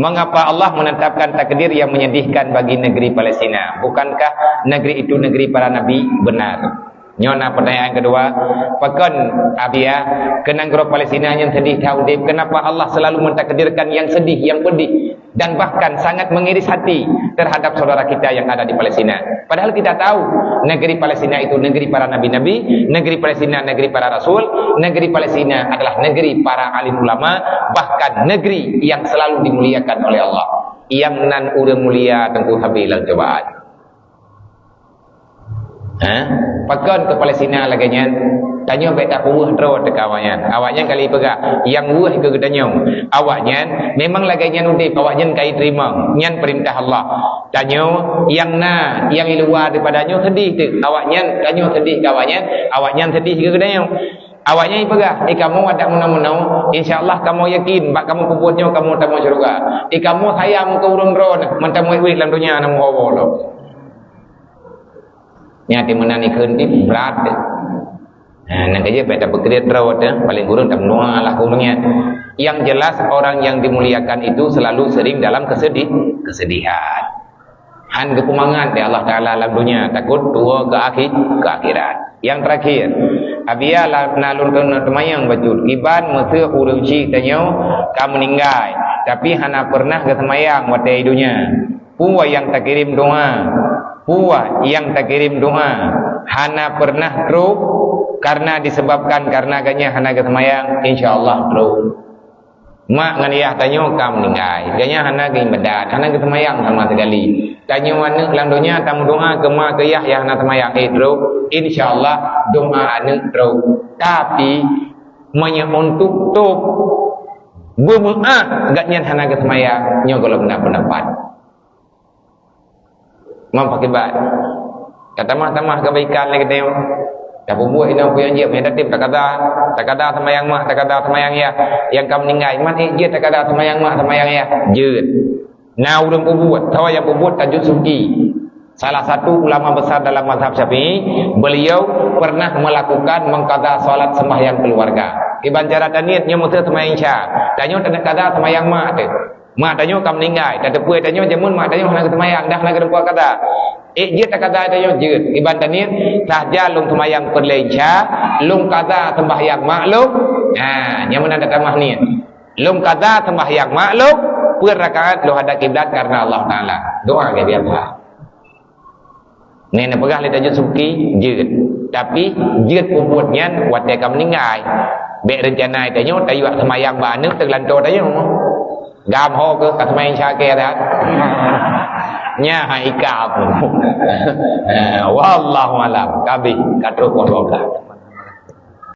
Mengapa Allah menetapkan takdir yang menyedihkan bagi negeri Palestina? Bukankah negeri itu negeri para nabi? Benar. Nyona pertanyaan kedua, pakon abia kenang negeri Palestina yang sedih taudib, kenapa Allah selalu mentakdirkan yang sedih, yang pedih, dan bahkan sangat mengiris hati terhadap saudara kita yang ada di Palestina? Padahal kita tahu negeri Palestina itu negeri para nabi-nabi, negeri Palestina negeri para rasul, negeri Palestina adalah negeri para alim ulama, bahkan negeri yang selalu dimuliakan oleh Allah. Yang nan urang mulia tengku habilang cobaan. Pakon ke Palestina laganya tanya baik tak puas draw dekat awaknya kali pegak yang wuh ke gedanyong awaknya memang laganya udip awaknya kai terima nyan perintah Allah tanya yang yang luar daripadanya sedih tu awaknya tanya sedih awaknya sedih ke gedanyong awaknya pegak kamu ada menang-menang insyaallah kamu yakin bak kamu puputnya kamu tamu syurga kamu sayang ke urang draw mantam wih dalam dunia namu Allah nyati menani keunti berat nanti aja pada bekerja terawat paling kurang tak menua lah kurangnya. Yang jelas orang yang dimuliakan itu selalu sering dalam kesedihan han kepumangan di Allah Ta'ala dalam dunia takut tua ke akhirat. Yang terakhir abia nalun temayang bajut kiban masa urang cik tanya kamu meninggal tapi hana pernah ke semayang wate dunia puwa yang tak kirim doa hana pernah truk karena disebabkan karena ganya hana ke semayang insyaallah truk mak nganiah tanya kam meninggal ganya hana ke ibadat hana ke semayang sama sekali tanya anak landonya tamu doa ke mak ke yah yang hana semayang truk insyaallah doa anak truk tapi untuk tup bermu'ah gaknya hana ke semayang nyo kalau pendapat mampakibat kata mah kebaikan lagi tengok dah buat ini apa yang dia punya datib tak kata semayang mak tak kata semayang ya yang kamu meninggal man dia tak kata semayang mak semayang ya jeut nah urang buat tahu yang buat Tajud Subki salah satu ulama besar dalam mazhab Syafi'i beliau pernah melakukan mengqada salat sembahyang keluarga ibarat niatnya mesti semayang isya tanya tak kata semayang mak tu mak tanya kamu meninggal tak tepui tanya jamun mak tanya nak semayang dah nak dempa kata dia tak kata tanya jeut iban tani saja lung semayang perlenca lung kata sembahyang maklum yang mana ada tamah ni lung kata sembahyang maklum per rakaat lu hadap kiblat karena Allah Taala doa ke biasa ni nak pegah le Tajud Subki jeut tapi jeut puputnya wate kamu meninggal bek rencana tanya tayu semayang baneu terlantor tanya gam ho ke kat main syakir dah nya haikap wallahu alam kabi katru 12